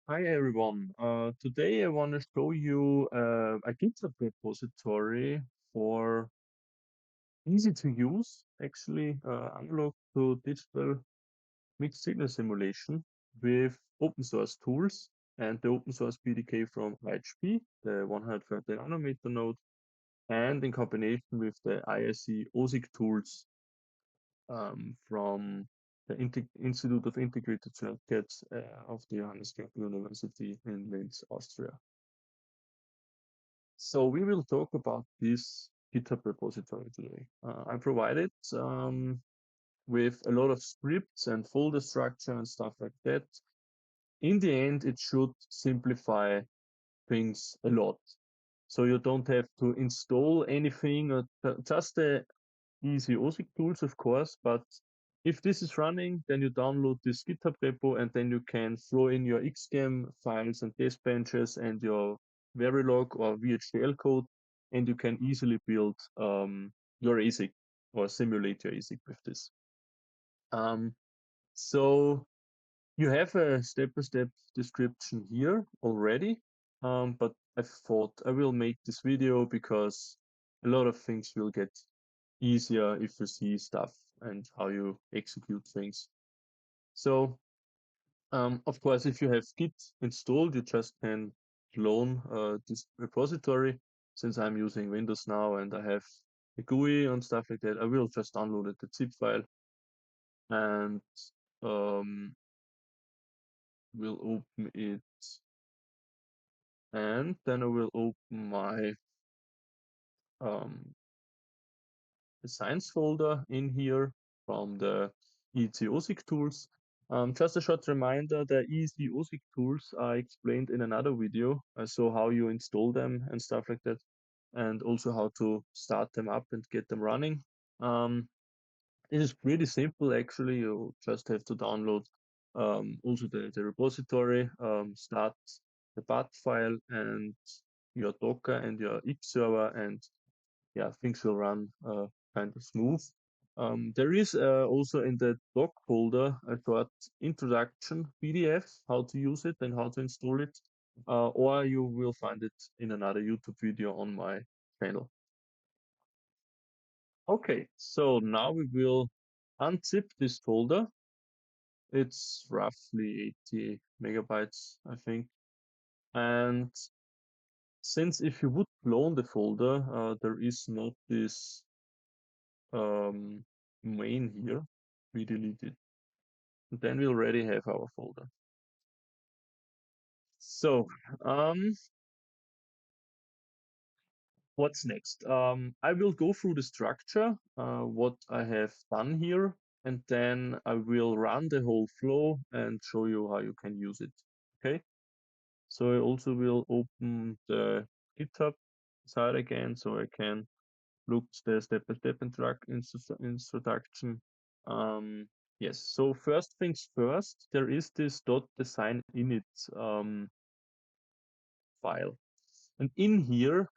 Hi everyone. Today I want to show you a GitHub repository for easy to use, actually analog to digital mixed signal simulation with open source tools and the open source PDK from IHP, the 130 nanometer node, and in combination with the IIC-OSIC-Tools from the Institute of Integrated Circuits of the Johannes Kepler University in Linz, Austria. So we will talk about this GitHub repository today. I provided with a lot of scripts and folder structure and stuff like that. In the end, it should simplify things a lot. So you don't have to install anything or just the easy OSIC tools, of course. But if this is running, then you download this GitHub repo and then you can throw in your Xschem files and test benches and your Verilog or VHDL code, and you can easily build your ASIC or simulate your ASIC with this. So you have a step-by-step description here already, but I thought I will make this video because a lot of things will get easier if you see stuff and how you execute things. So, of course, if you have Git installed, you just can clone this repository. Since I'm using Windows now and I have a GUI and stuff like that, I will just download the zip file and um, will open it. And then I will open my science folder in here from the IIC-OSIC-Tools. Just a short reminder, the IIC-OSIC-Tools are explained in another video, so how you install them and stuff like that, and also how to start them up and get them running. It is pretty simple actually. You just have to download also the repository, start the path file and your Docker and your X server, and yeah, things will run kind of smooth. There is also in the doc folder a short introduction PDF, how to use it and how to install it, or you will find it in another YouTube video on my channel. Okay, so now we will unzip this folder. It's roughly 80 megabytes, I think. And since if you would clone the folder, there is not this main here, we delete it. And then we already have our folder. So, what's next? I will go through the structure, what I have done here, and then I will run the whole flow and show you how you can use it. Okay. So I also will open the GitHub side again, so I can look the step-by-step introduction. Yes, so first things first, there is this .design init file. And in here,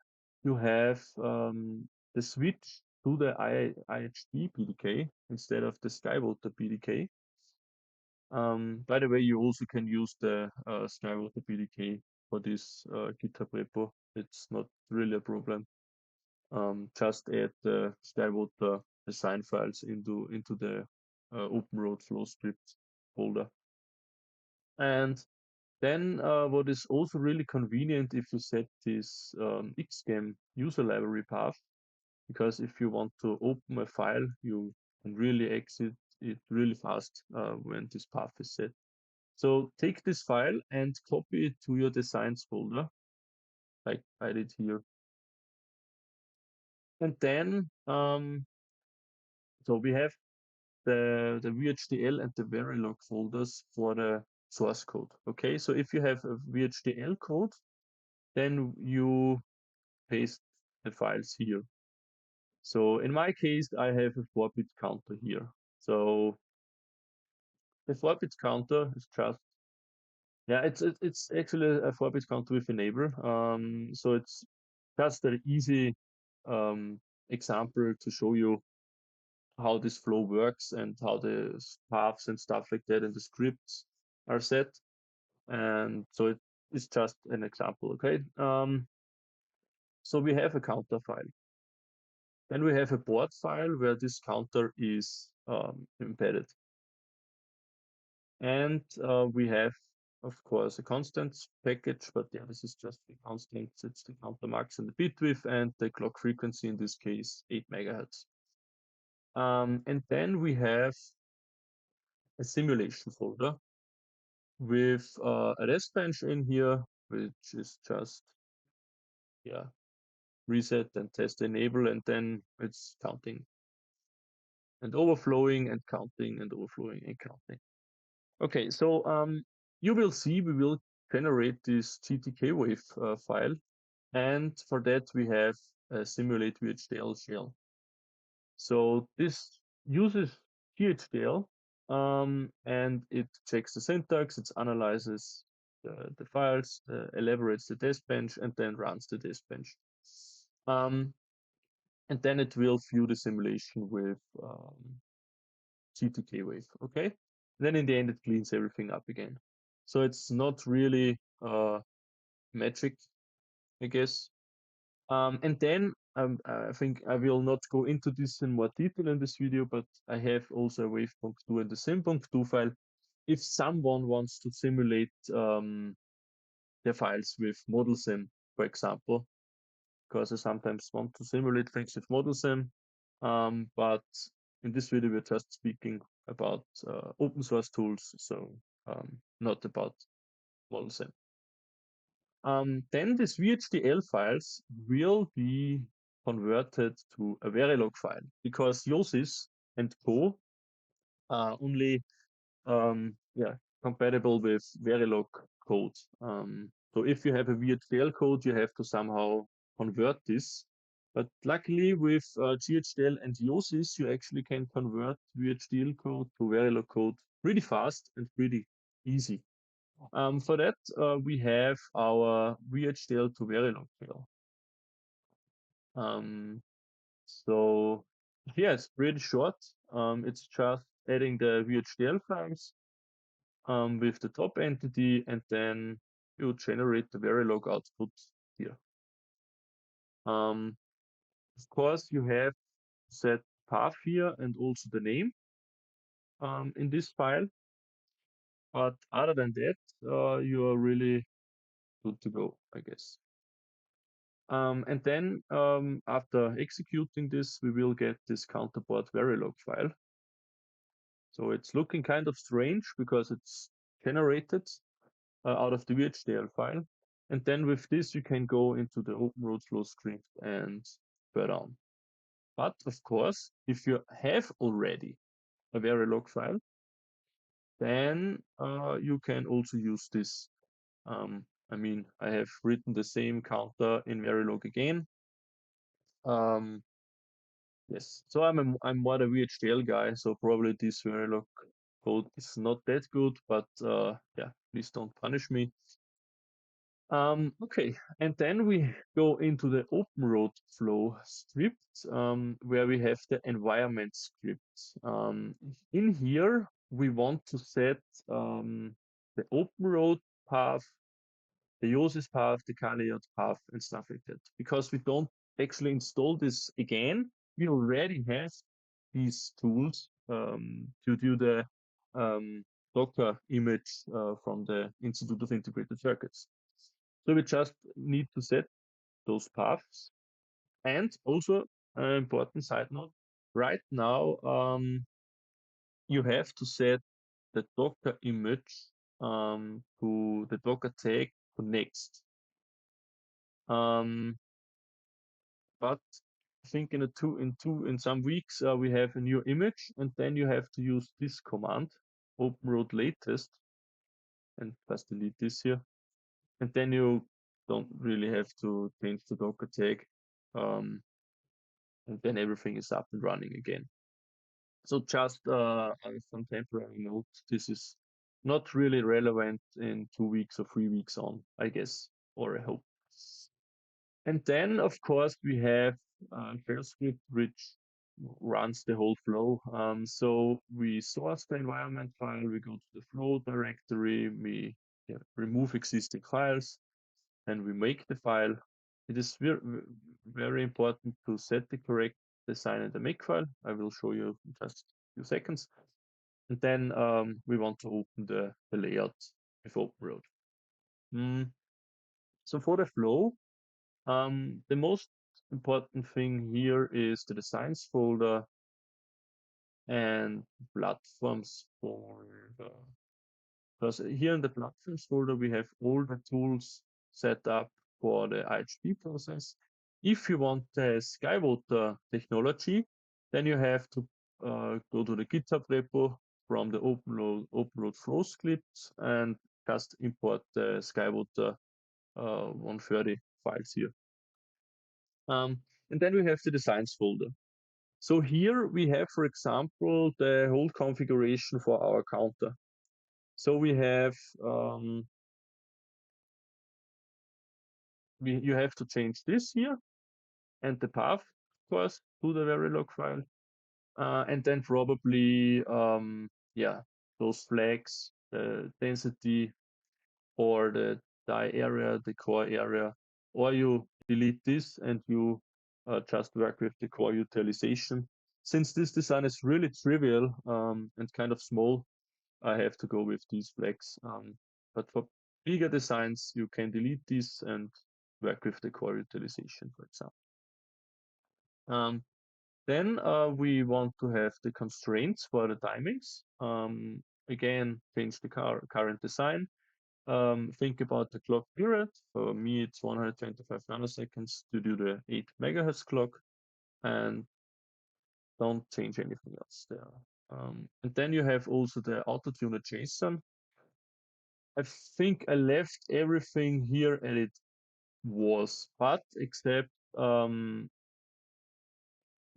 you have the switch to the IHP PDK instead of the Skywater PDK. By the way, you also can use the Skywater PDK for this GitHub repo. It's not really a problem. Just add the Skywater design files into the OpenRoad flow script folder. And then what is also really convenient if you set this Xschem user library path, because if you want to open a file, you can really exit it really fast when this path is set. So take this file and copy it to your designs folder, like I did here. And then, so we have the VHDL and the Verilog folders for the source code. Okay, so if you have a VHDL code, then you paste the files here. So in my case, I have a 4-bit counter here. So the 4-bit counter is just, yeah, it's actually a 4-bit counter with a neighbor. So it's just an easy example to show you how this flow works and how the paths and stuff like that and the scripts are set. And so it is just an example, okay? So we have a counter file. Then we have a board file where this counter is embedded. And we have, of course, a constants package, but yeah, this is just the constants. It's the counter max and the bit width and the clock frequency, in this case, 8 megahertz. And then we have a simulation folder with a test bench in here, which is just, yeah, reset and test enable, and then it's counting and overflowing and counting and overflowing and counting. Okay, so you will see we will generate this GTK wave file, and for that we have a simulate VHDL shell. So this uses VHDL and it checks the syntax, it analyzes the files, elaborates the test bench, and then runs the test bench. And then it will view the simulation with GTK wave, okay? And then in the end, it cleans everything up again. So it's not really magic, I guess. And then I think I will not go into this in more detail in this video, but I have also a wave.2 and the sim.2 file. If someone wants to simulate their files with ModelSim, for example, because I sometimes want to simulate things with ModelSim, but in this video we're just speaking about open source tools, so not about ModelSim. Then these VHDL files will be converted to a Verilog file because Yosys and Co are only compatible with Verilog code. So if you have a VHDL code, you have to somehow convert this. But luckily with GHDL and Yosys, you actually can convert VHDL code to Verilog code really fast and pretty easy. For that, we have our VHDL to Verilog file. So yeah, it's pretty short. It's just adding the VHDL files with the top entity, and then you generate the Verilog output here. Of course, you have set path here and also the name in this file. But other than that, you are really good to go, I guess. And then after executing this, we will get this counterpart Verilog file. So it's looking kind of strange because it's generated out of the VHDL file. And then with this, you can go into the OpenRoadFlow script and further on. But of course, if you have already a Verilog file, then you can also use this. I mean, I have written the same counter in Verilog again. Yes, so I'm more the VHDL guy, so probably this Verilog code is not that good, but yeah, please don't punish me. Okay, and then we go into the OpenRoadFlow script, where we have the environment script. In here, we want to set the OpenRoad path, the Yosys path, the Kaliot path, and stuff like that. Because we don't actually install this again, we already have these tools to do the Docker image from the Institute of Integrated Circuits. So we just need to set those paths. And also an important side note, right now you have to set the Docker image to the Docker tag to next. But I think in some weeks we have a new image, and then you have to use this command, openroad latest, and just delete this here. And then you don't really have to change the Docker tag. And then everything is up and running again. So just some temporary note, this is not really relevant in 2 weeks or 3 weeks on, I guess, or I hope. And then, of course, we have shell script, which runs the whole flow. So we source the environment file, we go to the flow directory, we remove existing files, and we make the file. It is very important to set the correct design in the makefile. I will show you in just a few seconds. And then we want to open the layout with OpenRoad. So for the flow, the most important thing here is the designs folder and platforms for the, because here in the platforms folder we have all the tools set up for the IHP process. If you want the SkyWater technology, then you have to go to the GitHub repo from the OpenRoad flow scripts and just import the SkyWater 130 files here. And then we have the designs folder. So here we have, for example, the whole configuration for our counter. So we have, you have to change this here and the path, of course, to the Verilog file. And then probably, yeah, those flags, the density or the die area, the core area, or you delete this and you just work with the core utilization. Since this design is really trivial and kind of small, I have to go with these flags. But for bigger designs, you can delete this and work with the core utilization, for example. Then we want to have the constraints for the timings. Again, change the current design. Think about the clock period. For me, it's 125 nanoseconds to do the 8 megahertz clock, and don't change anything else there. And then you have also the auto-tuner JSON. I think I left everything here and it was, but except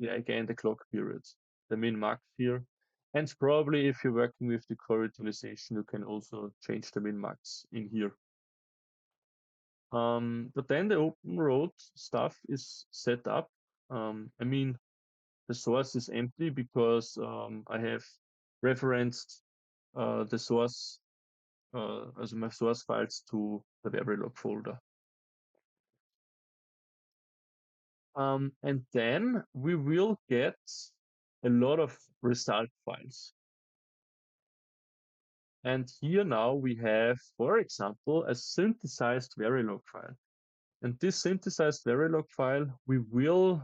yeah, again the clock periods, the min max here. And probably if you're working with the core utilization, you can also change the min max in here. But then the OpenRoad stuff is set up. I mean, the source is empty because I have referenced the source as my source files to the Verilog folder. And then we will get a lot of result files. And here now we have, for example, a synthesized Verilog file. And this synthesized Verilog file, we will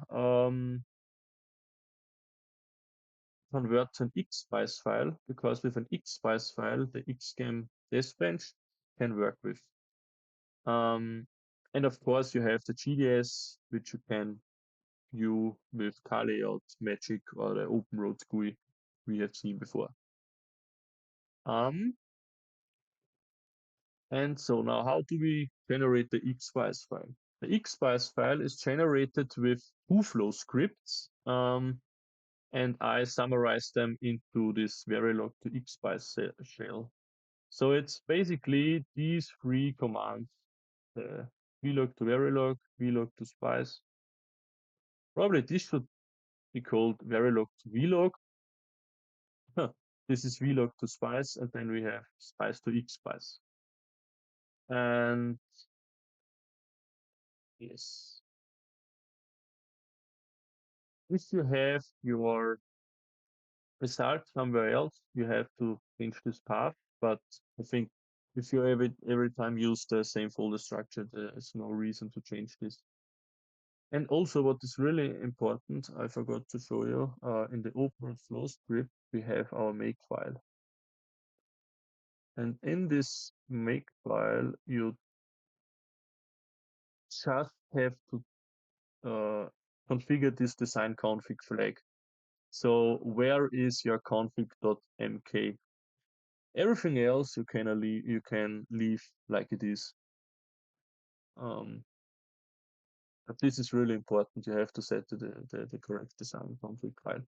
convert to an Xspice file, because with an Xspice file, the Xschem test bench can work with. And of course, you have the GDS, which you can view with CarLayout, Magic, or the OpenRoad GUI we have seen before. And so now, how do we generate the Xspice file? The Xspice file is generated with two flow scripts, and I summarize them into this Verilog to Xspice shell. So it's basically these three commands: the vlog to Verilog, vlog to Spice. Probably this should be called Verilog to vlog. This is vlog to Spice, and then we have Spice to Xspice. And yes, if you have your result somewhere else, you have to change this path. But I think if you every time use the same folder structure, there is no reason to change this. And also, what is really important, I forgot to show you, in the OpenRoad flow script, we have our make file. And in this make file, you just have to configure this design config flag. So where is your config.mk? Everything else you can leave like it is. But this is really important. You have to set the correct design config file.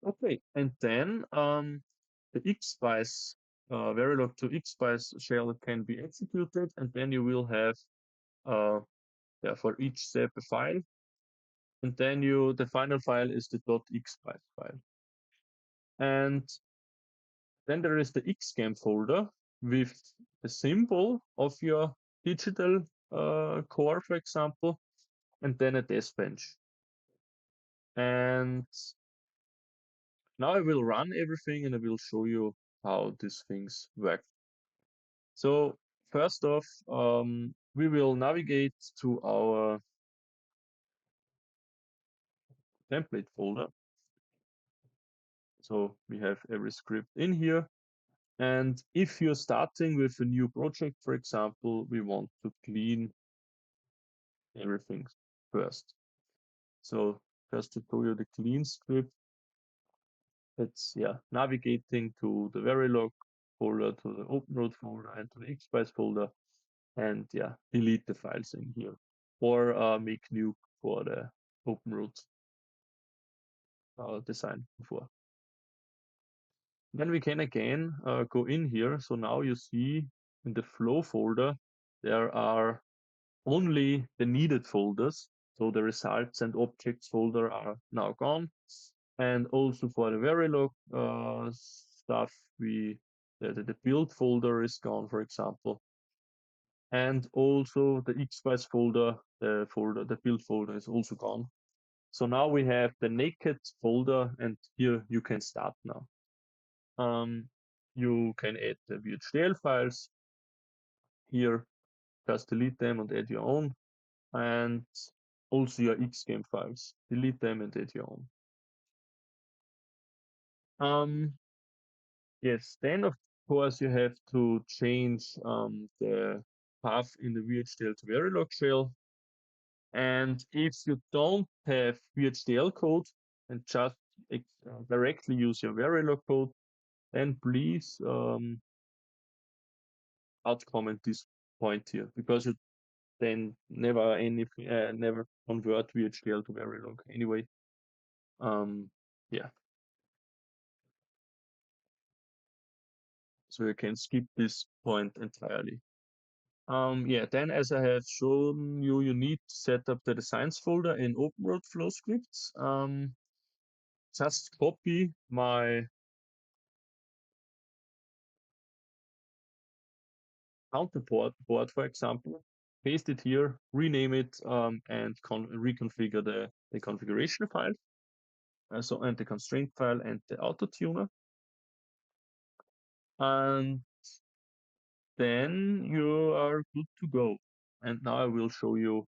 Okay, and then the Xspice Verilog to Xspice shell can be executed, and then you will have yeah, for each step a file, and then the final file is the .xspice file. And Then there is the Xschem folder with the symbol of your digital core, for example, and then a test bench. And now I will run everything and I will show you how these things work. So first off, we will navigate to our template folder. So we have every script in here. And if you're starting with a new project, for example, we want to clean everything first. So just to show you the clean script, it's navigating to the Verilog folder, to the OpenRoad folder, and to the XSpice folder, and delete the files in here, or make new for the OpenRoad design before. Then we can again go in here. So now you see in the flow folder there are only the needed folders. So the results and objects folder are now gone. And also for the Verilog stuff, the build folder is gone, for example. And also the XSpice folder, the build folder is also gone. So now we have the naked folder, and here you can start now. You can add the VHDL files here, just delete them and add your own, and also your Xschem files, delete them and add your own. Yes, then of course you have to change the path in the VHDL to Verilog shell. And if you don't have VHDL code and just directly use your Verilog code, then please out comment this point here, because you then never convert VHDL to Verilog anyway. Yeah. So you can skip this point entirely. Then as I have shown you, you need to set up the designs folder in OpenRoad flow scripts. Just copy my counterpart board, for example, paste it here, rename it, and reconfigure the configuration file, and the constraint file and the auto tuner. And then you are good to go. And now I will show you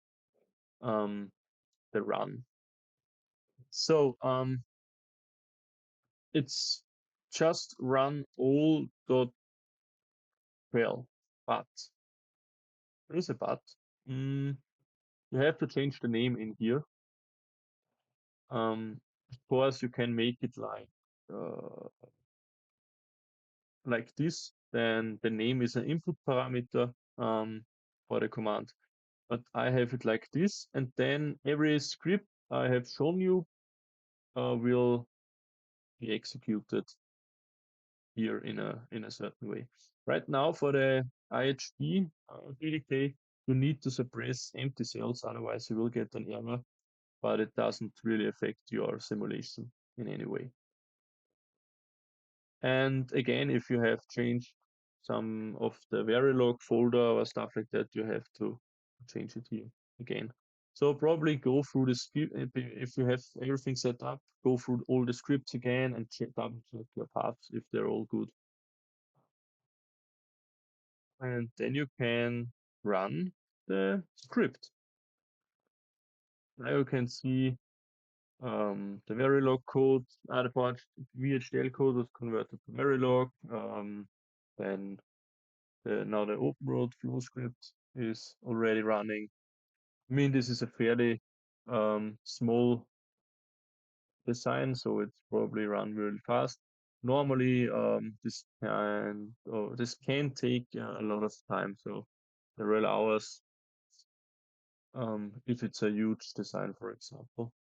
the run. So it's just run all.well, but there is a but. You have to change the name in here. Of course, you can make it like this. Then the name is an input parameter for the command. But I have it like this, and then every script I have shown you will be executed here in a certain way. Right now, for the IHP PDK, you need to suppress empty cells, otherwise you will get an error, but it doesn't really affect your simulation in any way. And again, if you have changed some of the Verilog folder or stuff like that, you have to change it here again. So probably go through the script, if you have everything set up, go through all the scripts again and double check your paths if they're all good. And then you can run the script. Now you can see the Verilog code, the VHDL code was converted to Verilog. Then now the OpenRoad flow script is already running. I mean, this is a fairly small design, so it's probably run really fast. Normally, this can take a lot of time, so several hours if it's a huge design, for example.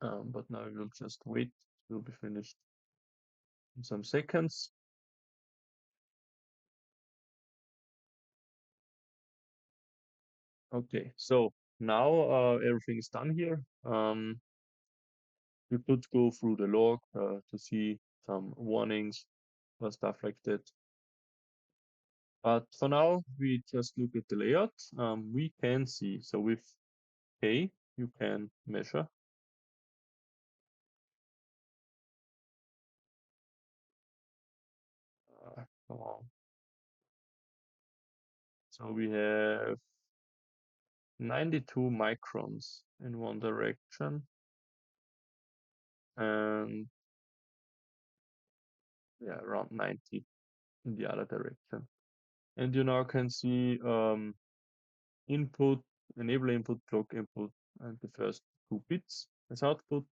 But now we'll just wait. It will be finished in some seconds. Okay, so now everything is done here. You could go through the log to see some warnings. or stuff like that. But for now, we just look at the layout. We can see, so with K, you can measure. Come on. So we have 92 microns in one direction, and yeah, around 90 in the other direction. And you now can see input, enable input, clock input, and the first 2 bits as output,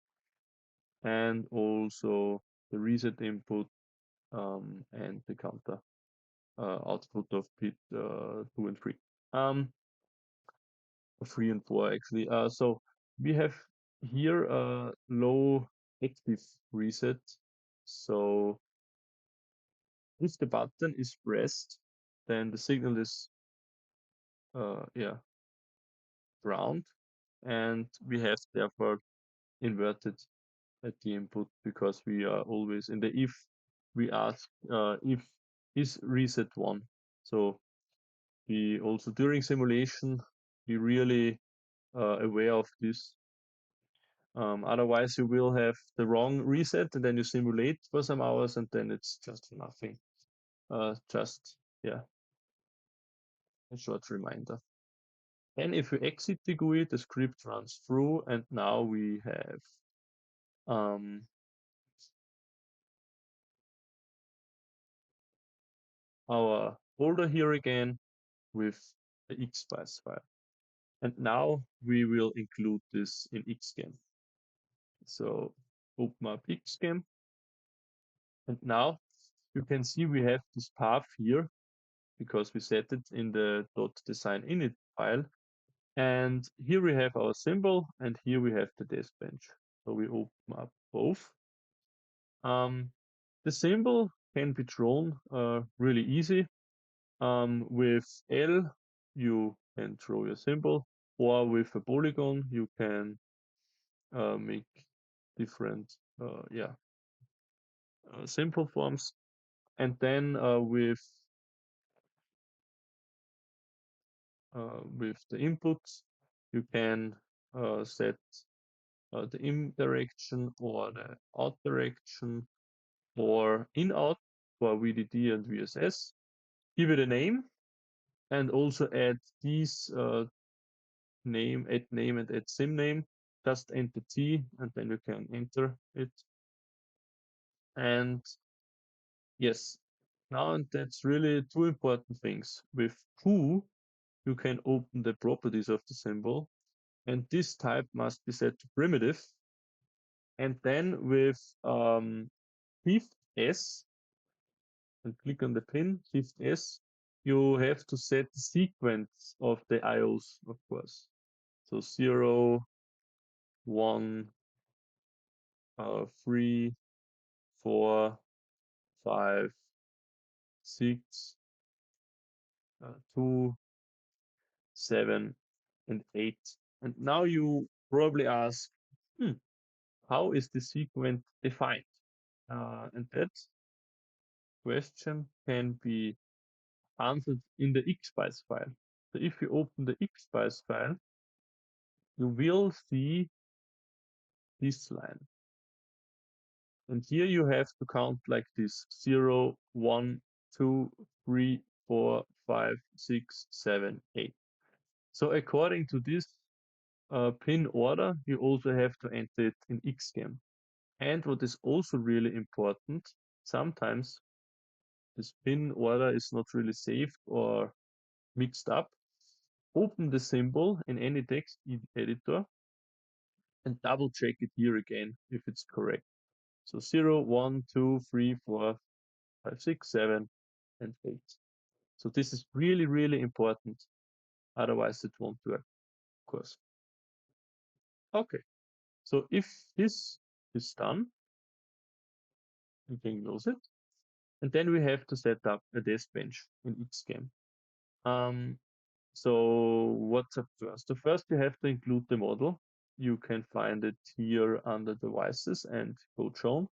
and also the reset input and the counter output of bit 2 and 3. 3 and 4 actually. So we have here a low active reset. So if the button is pressed, then the signal is ground, and we have therefore inverted at the input, because we are always in the if. We ask if is reset 1. So we also during simulation be really aware of this. Otherwise you will have the wrong reset, and then you simulate for some hours, and then it's just nothing. Just a short reminder. And if we exit the GUI, the script runs through, and now we have our folder here again with the Xspice file. And now we will include this in Xschem. So open up Xschem. And now you can see we have this path here because we set it in the .design init file. And here we have our symbol, and here we have the test bench. So we open up both. The symbol can be drawn really easy. With L, you can draw your symbol, or with a polygon, you can make different simple forms. And then with the inputs, you can set the in direction or the out direction, or in out for VDD and VSS. Give it a name, and also add these name, add name, and add sim name. Just enter T, and then you can enter it. And yes, now, and that's really 2 important things. With Q, you can open the properties of the symbol, and this type must be set to primitive. And then with Shift S, and click on the pin, Shift S, you have to set the sequence of the IOs, of course. So 0, 1, 3, 4, 5, 6, 2, 7, and 8. And now you probably ask, how is the sequence defined? And that question can be answered in the Xspice file. So if you open the Xspice file, you will see this line. And here you have to count like this: 0, 1, 2, 3, 4, 5, 6, 7, 8. So according to this pin order, you also have to enter it in Xschem. And what is also really important, sometimes this pin order is not really saved or mixed up. Open the symbol in any text editor and double check it here again if it's correct. So 0, 1, 2, 3, 4, 5, 6, 7, and 8. So this is really, really important. Otherwise it won't work, of course. Okay, so if this is done, we can close it. And then we have to set up a test bench in Xschem. So what's up first? So first you have to include the model. You can find it here under devices and code shown.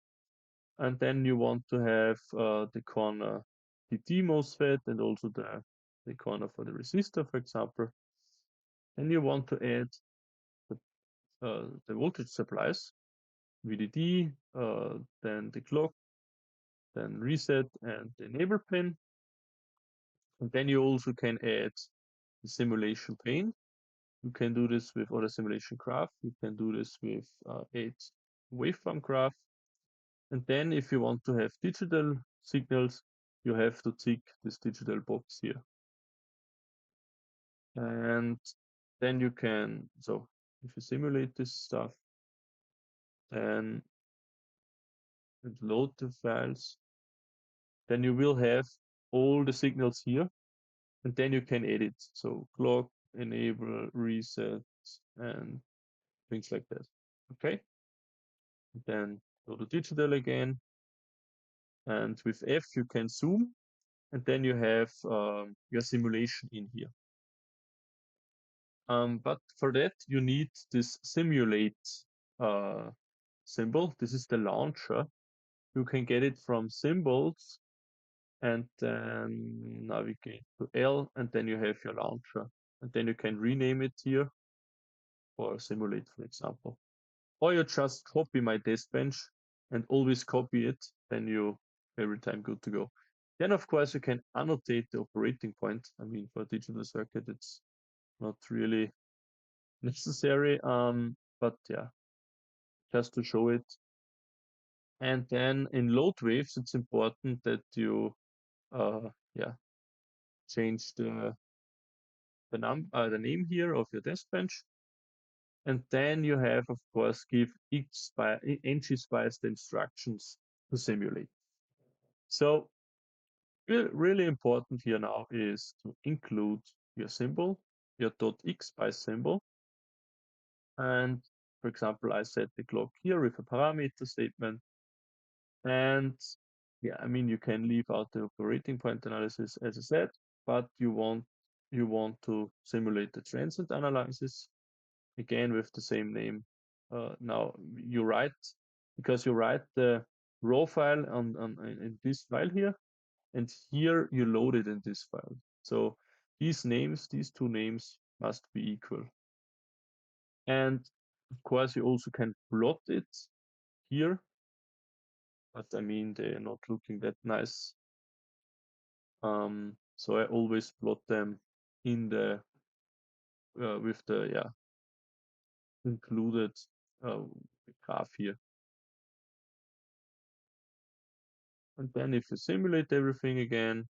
And then you want to have the corner DT MOSFET and also the corner for the resistor, for example. Then you want to add the voltage supplies, VDD, then the clock, then reset and the enable pin. And then you also can add the simulation pane. You can do this with other simulation graph. You can do this with 8 waveform graph. And then if you want to have digital signals, you have to tick this digital box here. And then you can, so if you simulate this stuff, then load the files, then you will have all the signals here, and then you can edit. So clock, enable, reset, and things like that. Okay. Then go to digital again, and with F you can zoom, and then you have your simulation in here. But for that you need this simulate symbol. This is the launcher. You can get it from symbols and then navigate to L, and then you have your launcher, and then you can rename it here for simulate, for example. Or you just copy my test bench and always copy it, then you every time good to go. Then of course you can annotate the operating point. I mean, for a digital circuit it's not really necessary, but yeah, just to show it. And then in load waves, it's important that you change the name here of your test bench. And then you have, of course, give ngSpice the instructions to simulate. So really important here now is to include your symbol, your .xspice symbol. And for example, I set the clock here with a parameter statement. And yeah, I mean, you can leave out the operating point analysis, as I said, but you want to simulate the transient analysis again with the same name. Now you write, because you write the raw file in this file here, and here you load it in this file. So these two names must be equal. And of course you also can plot it here, but I mean, they're not looking that nice. So I always plot them in the with the included graph here. And then if you simulate everything again,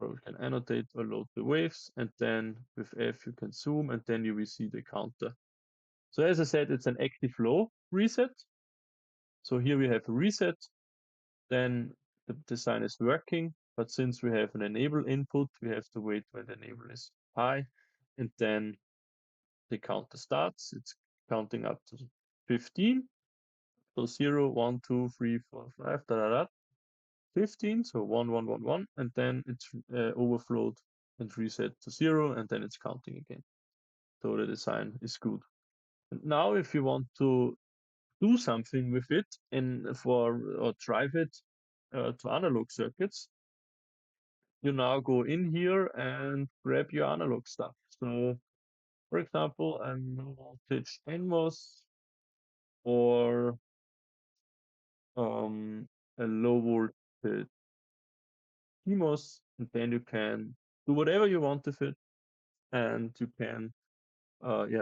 you can annotate or load the waves, and then with F you can zoom, and then you will see the counter. So as I said, it's an active low reset. So here we have a reset, then the design is working, but since we have an enable input, we have to wait when the enable is high, and then the counter starts. It's counting up to 15. So 0, 1, 2, 3, 4, 5, 15. So 1, 1, 1, 1, and then it's overflowed and reset to 0, and then it's counting again. So the design is good. And now if you want to do something with it or drive it to analog circuits, you now go in here and grab your analog stuff. So for example, a low voltage NMOS or a low voltage BiCMOS, and then you can do whatever you want with it, and you can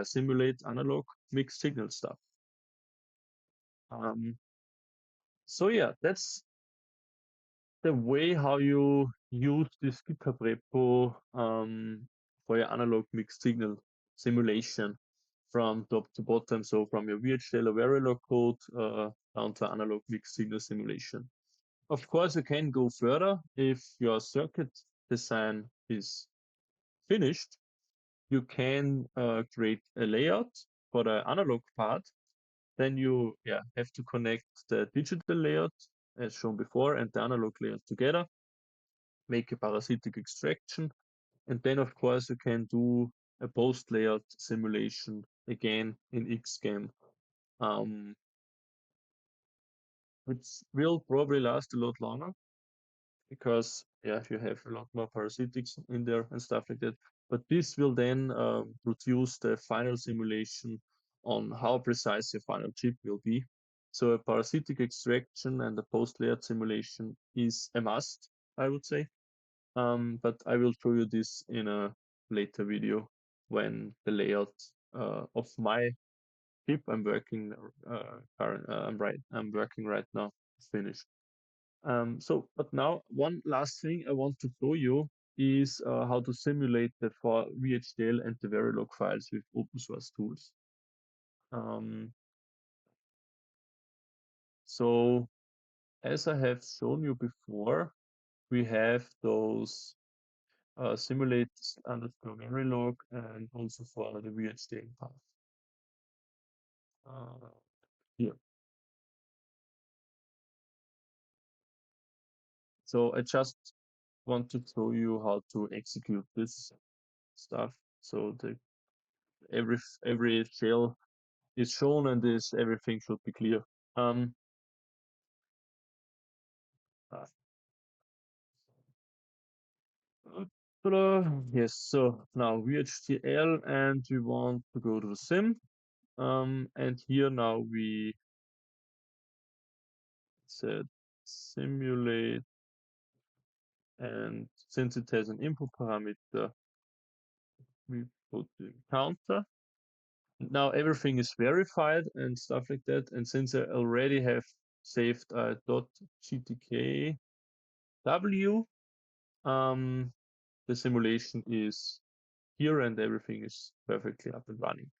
simulate analog mixed signal stuff. So yeah, that's the way how you use this GitHub repo for your analog mixed signal simulation from top to bottom. So from your VHDL or Verilog code down to analog mixed signal simulation. Of course, you can go further if your circuit design is finished. You can create a layout for the analog part. Then you have to connect the digital layout as shown before and the analog layout together, make a parasitic extraction, and then of course you can do a post layout simulation again in Xschem which will probably last a lot longer because yeah, you have a lot more parasitics in there and stuff like that. But this will then produce the final simulation on how precise your final chip will be. So a parasitic extraction and a post-layered simulation is a must, I would say. But I will show you this in a later video when the layout of my chip I'm working I'm working right now is finished. But now one last thing I want to show you is how to simulate the for VHDL and the Verilog files with open source tools. So as I have shown you before, we have those simulate underscore Verilog and also for the VHDL path. Here. So I just want to show you how to execute this stuff. So the every shell is shown and this everything should be clear. Um, yes, so now VHDL and we want to go to the sim. And here now we said simulate, and since it has an input parameter, we put the counter. Now everything is verified and stuff like that. And since I already have saved .gtkw, the simulation is here and everything is perfectly up and running.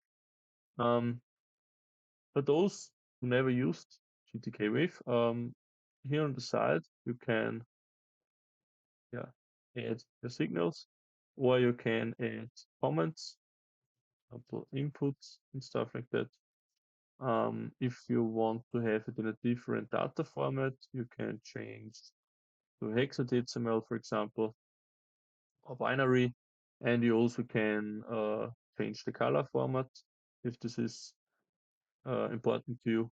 For those who never used GTK Wave, here on the side you can add the signals, or you can add comments, inputs and stuff like that. If you want to have it in a different data format, you can change to hexadecimal, for example, or binary, and you also can change the color format if this is important to you.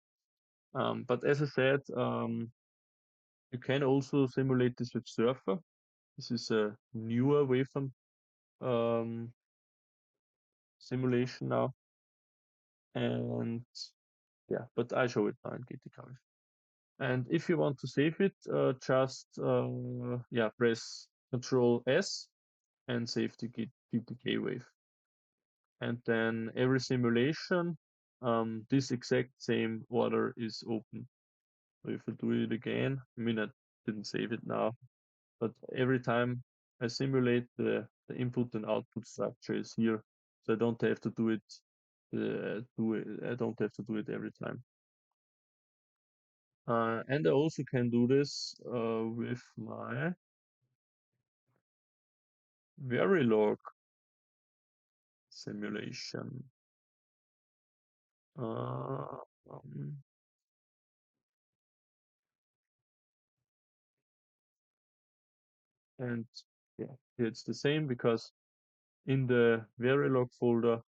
But as I said, you can also simulate this with Surfer. This is a newer waveform simulation now, and yeah, but I show it now in GTK. And if you want to save it, just press Control S and save the GTK wave. And then every simulation, this exact same order is open. So if I do it again, I mean, I didn't save it now, but every time I simulate the input and output structure is here. So I don't have to do it, I don't have to do it every time. And I also can do this with my Verilog simulation. And yeah, it's the same because in the Verilog folder,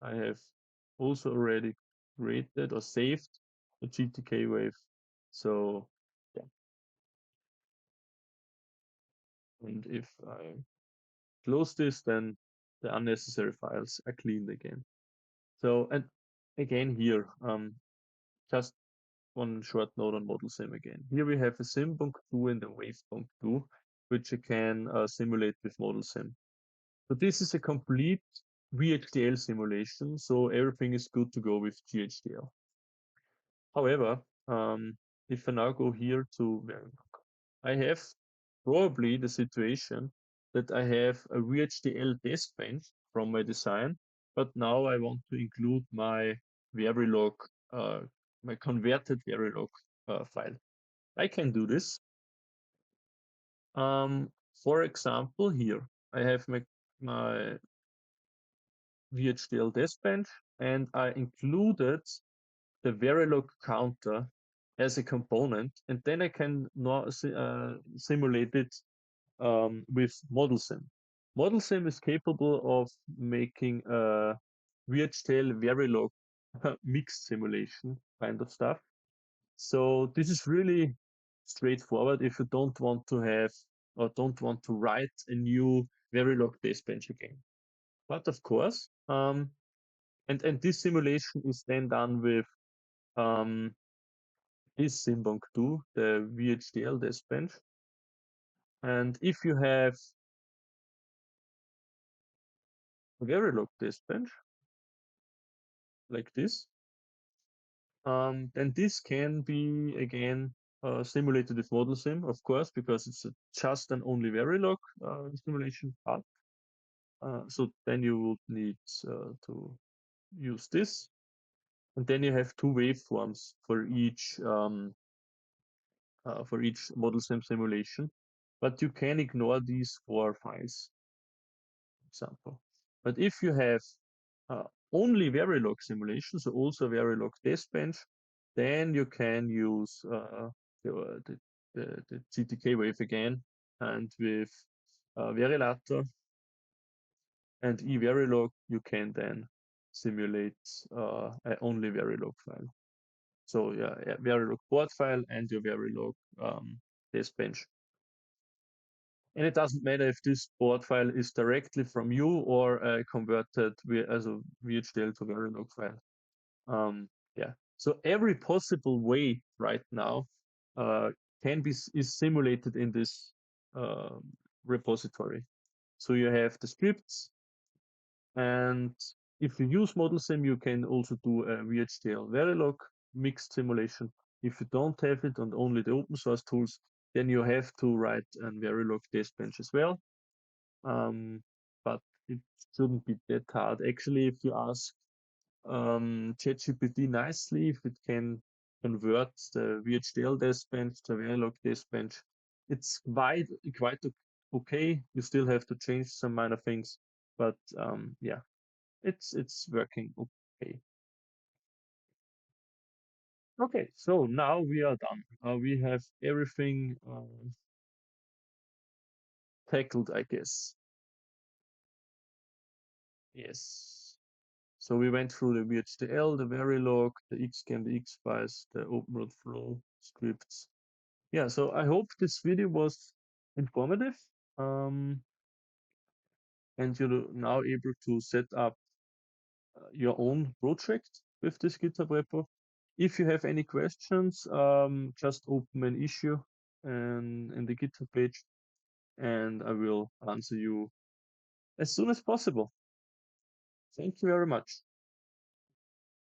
I have also already created or saved a GTK wave. So yeah, and if I close this, then the unnecessary files are cleaned again. So, and again here, just one short note on ModelSim again. Here we have a sim.2 and a wave.2, which you can simulate with ModelSim. So this is a complete VHDL simulation, so everything is good to go with GHDL. However, if I now go here to Verilog, I have probably the situation that I have a VHDL test bench from my design, but now I want to include my Verilog, my converted Verilog file. I can do this. For example, here I have my VHDL test bench, and I included the Verilog counter as a component, and then I can now simulate it with ModelSim. ModelSim is capable of making a VHDL Verilog mixed simulation kind of stuff. So this is really straightforward if you don't want to have or don't want to write a new Verilog test bench again. But of course, and this simulation is then done with this Simbong2, the VHDL test bench. And if you have a Verilog test bench like this, then this can be again simulated with model sim, of course, because it's just and only Verilog simulation part. So then you would need to use this, and then you have two waveforms for each model sim simulation, but you can ignore these 4 files, for example. But if you have only Verilog simulation, so also Verilog test bench, then you can use the GTK wave again, and with Verilator and eVerilog, you can then simulate only Verilog file. So yeah, Verilog board file and your Verilog test bench. And it doesn't matter if this board file is directly from you or converted as a VHDL to Verilog file. Yeah. So every possible way right now is simulated in this repository. So you have the scripts, and if you use model sim, you can also do a VHDL Verilog mixed simulation. If you don't have it and only the open source tools, then you have to write a Verilog test bench as well. But it shouldn't be that hard. Actually, if you ask ChatGPT nicely, if it can convert the VHDL test bench to Verilog test bench, it's quite okay. You still have to change some minor things, but yeah, it's working okay. Okay, so now we are done. We have everything tackled, I guess. Yes. So we went through the VHDL, the Verilog, the Xschem, the Xspice, the OpenRoad Flow scripts. Yeah, so I hope this video was informative, and you're now able to set up your own project with this GitHub repo. If you have any questions, just open an issue in the GitHub page, and I will answer you as soon as possible. Thank you very much.